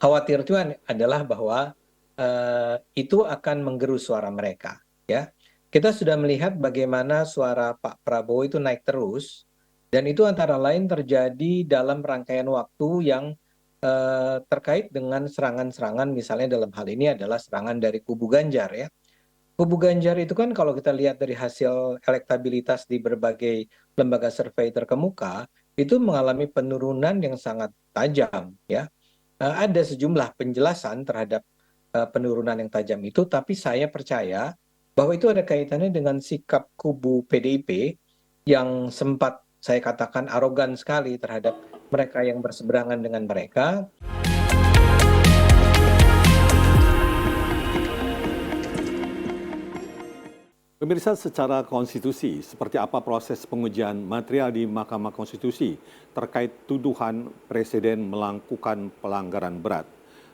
khawatir itu adalah bahwa itu akan menggerus suara mereka, ya. Kita sudah melihat bagaimana suara Pak Prabowo itu naik terus, dan itu antara lain terjadi dalam rangkaian waktu yang terkait dengan serangan-serangan, misalnya dalam hal ini adalah serangan dari kubu Ganjar, ya. Kubu Ganjar itu kan kalau kita lihat dari hasil elektabilitas di berbagai lembaga survei terkemuka, itu mengalami penurunan yang sangat tajam, ya. Ada sejumlah penjelasan terhadap penurunan yang tajam itu, tapi saya percaya bahwa itu ada kaitannya dengan sikap kubu PDIP yang sempat saya katakan arogan sekali terhadap mereka yang berseberangan dengan mereka. Pemirsa, secara konstitusi, seperti apa proses pengujian material di Mahkamah Konstitusi terkait tuduhan Presiden melakukan pelanggaran berat?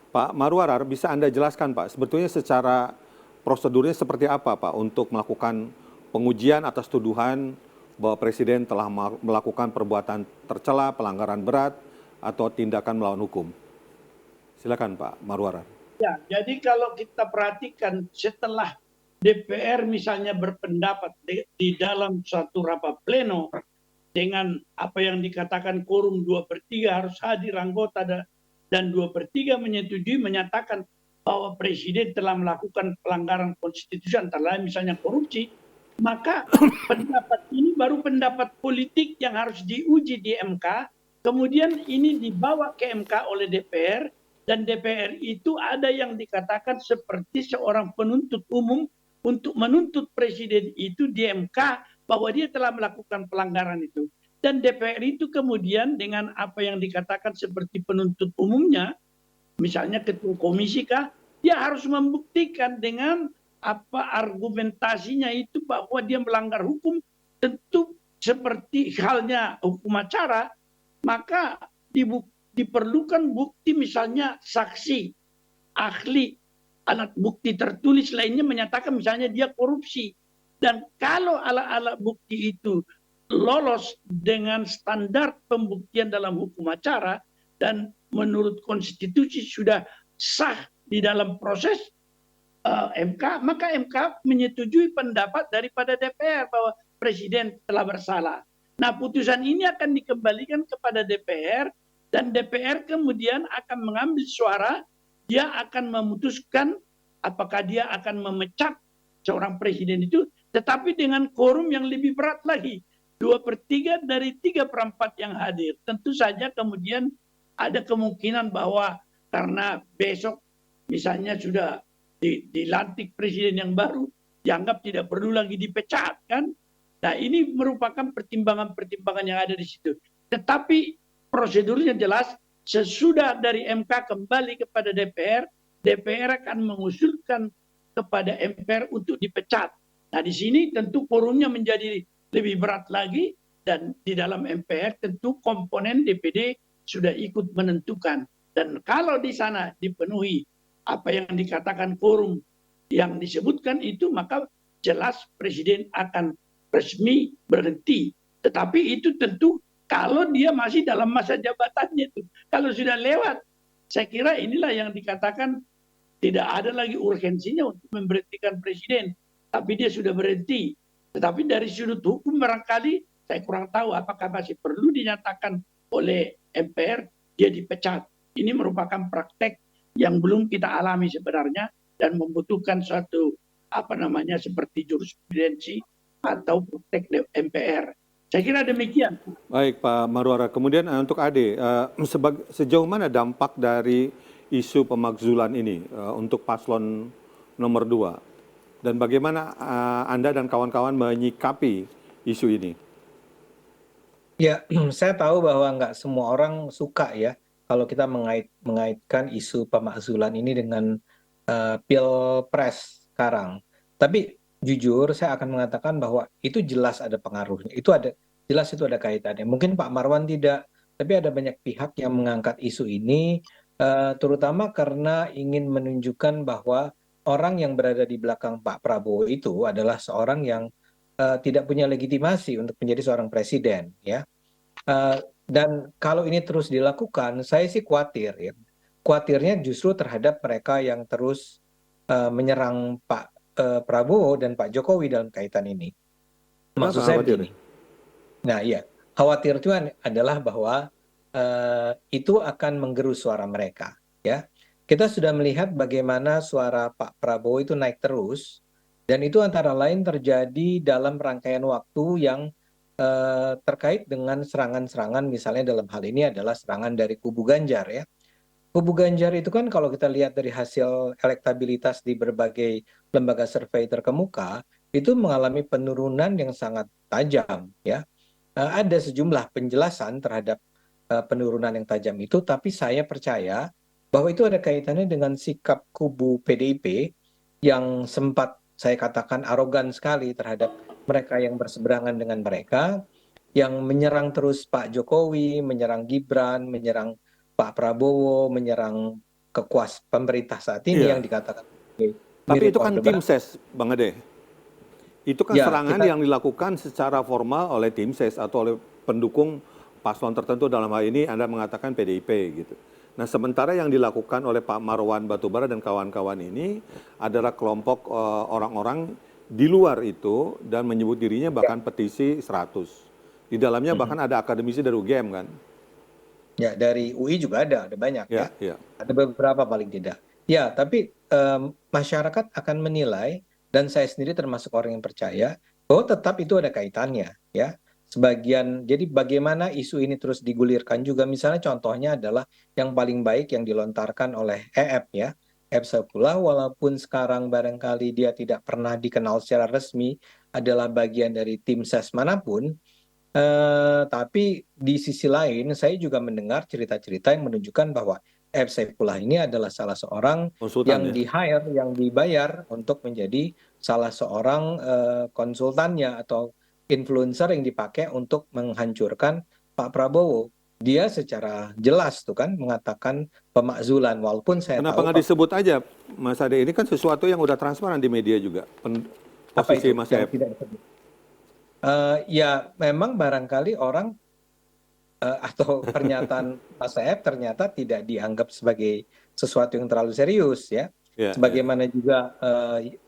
Pak Marwarar, bisa Anda jelaskan Pak, sebetulnya secara prosedurnya seperti apa Pak untuk melakukan pengujian atas tuduhan bahwa Presiden telah melakukan perbuatan tercela, pelanggaran berat, atau tindakan melawan hukum? Silakan Pak Marwarar. Ya, jadi kalau kita perhatikan setelah DPR misalnya berpendapat di dalam suatu rapat pleno dengan apa yang dikatakan quorum 2/3 harus hadir anggota dan 2/3 menyetujui menyatakan bahwa Presiden telah melakukan pelanggaran konstitusi antara lain misalnya korupsi, maka pendapat ini baru pendapat politik yang harus diuji di MK, kemudian ini dibawa ke MK oleh DPR, dan DPR itu ada yang dikatakan seperti seorang penuntut umum untuk menuntut Presiden itu di MK bahwa dia telah melakukan pelanggaran itu. Dan DPR itu kemudian dengan apa yang dikatakan seperti penuntut umumnya, misalnya ketua komisi kah, dia harus membuktikan dengan apa argumentasinya itu bahwa dia melanggar hukum, tentu seperti halnya hukum acara, maka diperlukan bukti misalnya saksi, ahli, alat bukti tertulis lainnya menyatakan misalnya dia korupsi. Dan kalau alat-alat bukti itu lolos dengan standar pembuktian dalam hukum acara dan menurut konstitusi sudah sah di dalam proses MK, maka MK menyetujui pendapat daripada DPR bahwa Presiden telah bersalah. Nah, putusan ini akan dikembalikan kepada DPR dan DPR kemudian akan mengambil suara, dia akan memutuskan apakah dia akan memecat seorang presiden itu, tetapi dengan quorum yang lebih berat lagi, 2/3 dari 3/4 yang hadir. Tentu saja kemudian ada kemungkinan bahwa karena besok misalnya sudah dilantik presiden yang baru, dianggap tidak perlu lagi dipecat kan. Nah, ini merupakan pertimbangan-pertimbangan yang ada di situ. Tetapi prosedurnya jelas, sesudah dari MK kembali kepada DPR, DPR akan mengusulkan kepada MPR untuk dipecat. Nah, di sini tentu forumnya menjadi lebih berat lagi, dan di dalam MPR tentu komponen DPD sudah ikut menentukan. Dan kalau di sana dipenuhi apa yang dikatakan forum yang disebutkan itu, maka jelas Presiden akan resmi berhenti. Tetapi itu tentu kalau dia masih dalam masa jabatannya itu. Kalau sudah lewat, saya kira inilah yang dikatakan tidak ada lagi urgensinya untuk memberhentikan Presiden. Tapi dia sudah berhenti. Tetapi dari sudut hukum barangkali saya kurang tahu apakah masih perlu dinyatakan oleh MPR dia dipecat. Ini merupakan praktek yang belum kita alami sebenarnya dan membutuhkan suatu seperti jurisprudensi atau praktek MPR. Saya kira demikian. Baik Pak Marwara, kemudian untuk Ade, sejauh mana dampak dari isu pemakzulan ini untuk paslon nomor 2? Dan bagaimana Anda dan kawan-kawan menyikapi isu ini? Ya, saya tahu bahwa nggak semua orang suka ya kalau kita mengaitkan isu pemakzulan ini dengan pilpres sekarang. Tapi jujur saya akan mengatakan bahwa itu jelas ada pengaruhnya. Jelas itu ada kaitannya. Mungkin Pak Marwan tidak, tapi ada banyak pihak yang mengangkat isu ini, terutama karena ingin menunjukkan bahwa orang yang berada di belakang Pak Prabowo itu adalah seorang yang tidak punya legitimasi untuk menjadi seorang presiden, ya. Dan kalau ini terus dilakukan, saya sih khawatir ya. khawatirnya justru terhadap mereka yang terus menyerang Pak Prabowo dan Pak Jokowi dalam kaitan ini. Maksud Kenapa saya khawatir? begini. Nah, iya, khawatir itu adalah bahwa itu akan menggerus suara mereka, ya. Kita sudah melihat bagaimana suara Pak Prabowo itu naik terus, dan itu antara lain terjadi dalam rangkaian waktu yang terkait dengan serangan-serangan, misalnya dalam hal ini adalah serangan dari kubu Ganjar, ya. Kubu Ganjar itu kan kalau kita lihat dari hasil elektabilitas di berbagai lembaga survei terkemuka, itu mengalami penurunan yang sangat tajam, ya. Ada sejumlah penjelasan terhadap penurunan yang tajam itu, tapi saya percaya bahwa itu ada kaitannya dengan sikap kubu PDIP yang sempat saya katakan arogan sekali terhadap mereka yang berseberangan dengan mereka, yang menyerang terus Pak Jokowi, menyerang Gibran, menyerang Pak Prabowo, menyerang pemerintah saat ini yang Iya, dikatakan sebagai tapi mirip itu kan Orde tim Baru. ses, Bang Ade. Itu kan Ya, serangan kita yang dilakukan secara formal oleh tim ses atau oleh pendukung paslon tertentu, dalam hal ini Anda mengatakan PDIP gitu. Nah, sementara yang dilakukan oleh Pak Marwan Batubara dan kawan-kawan ini adalah kelompok orang-orang di luar itu dan menyebut dirinya bahkan petisi 100. Di dalamnya bahkan ada akademisi dari UGM kan? Ya, dari UI juga ada banyak, ya. Ya, ya. Ada beberapa paling tidak. Ya, tapi masyarakat akan menilai, dan saya sendiri termasuk orang yang percaya, bahwa tetap itu ada kaitannya, ya. Jadi bagaimana isu ini terus digulirkan juga, misalnya contohnya adalah yang paling baik yang dilontarkan oleh EF, ya. EF Saifullah, walaupun sekarang barangkali dia tidak pernah dikenal secara resmi, adalah bagian dari tim ses manapun, tapi di sisi lain saya juga mendengar cerita-cerita yang menunjukkan bahwa F. Saifullah ini adalah salah seorang Konsultan yang ya. di-hire, yang dibayar untuk menjadi salah seorang konsultannya atau influencer yang dipakai untuk menghancurkan Pak Prabowo. Dia secara jelas tuh kan mengatakan pemakzulan, walaupun saya Kenapa tahu nggak disebut aja, Mas Ade? Ini kan sesuatu yang udah transparan di media juga. apa Posisi itu Mas yang Ep. tidak disebut. Ya memang barangkali orang atau pernyataan Mas Saeb ternyata tidak dianggap sebagai sesuatu yang terlalu serius, ya. Ya, ya. Sebagaimana juga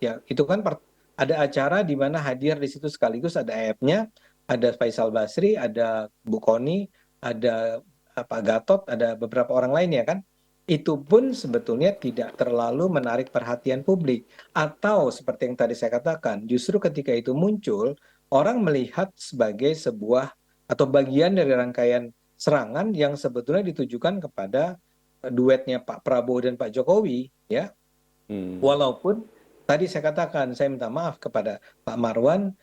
ya itu kan ada acara di mana hadir di situ sekaligus ada AF-nya, ada Faisal Basri, ada Bu Kony, ada Pak Gatot, ada beberapa orang lain, ya kan. Itu pun sebetulnya tidak terlalu menarik perhatian publik. Atau seperti yang tadi saya katakan, justru ketika itu muncul, orang melihat sebagai sebuah atau bagian dari rangkaian serangan yang sebetulnya ditujukan kepada duetnya Pak Prabowo dan Pak Jokowi, ya. Hmm. Walaupun tadi saya katakan saya minta maaf kepada Pak Marwan,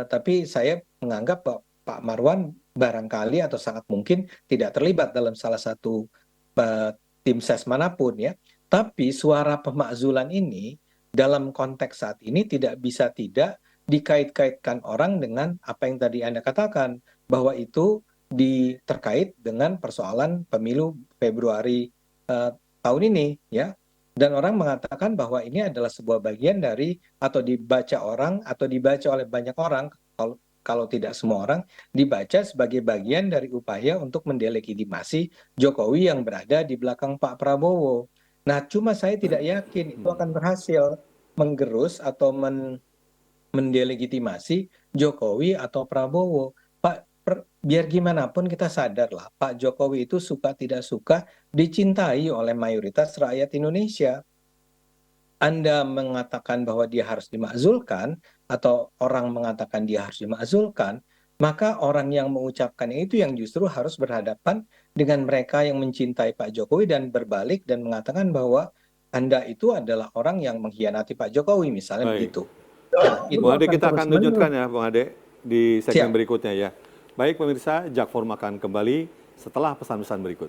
tapi saya menganggap Pak Marwan barangkali atau sangat mungkin tidak terlibat dalam salah satu eh, tim ses manapun, ya. Tapi suara pemakzulan ini dalam konteks saat ini tidak bisa tidak dikait-kaitkan orang dengan apa yang tadi Anda katakan, bahwa itu terkait dengan persoalan pemilu Februari eh, tahun ini, ya. Dan orang mengatakan bahwa ini adalah sebuah bagian dari, atau dibaca orang atau dibaca oleh banyak orang, kalau tidak semua orang, dibaca sebagai bagian dari upaya untuk mendelegitimasi Jokowi yang berada di belakang Pak Prabowo. Nah, cuma saya tidak yakin itu akan berhasil menggerus atau mendelegitimasi Jokowi atau Prabowo. Biar gimana pun kita sadar lah, Pak Jokowi itu suka tidak suka dicintai oleh mayoritas rakyat Indonesia. Anda mengatakan bahwa dia harus dimakzulkan, atau orang mengatakan dia harus dimakzulkan, maka orang yang mengucapkan itu yang justru harus berhadapan dengan mereka yang mencintai Pak Jokowi dan berbalik dan mengatakan bahwa Anda itu adalah orang yang mengkhianati Pak Jokowi, misalnya Baik. begitu. Nah, itu Bung Ade, akan kita terus akan menerus. lanjutkan ya, Bung Ade, di segmen Siap. berikutnya ya. Baik pemirsa, Jakform akan kembali setelah pesan-pesan berikut.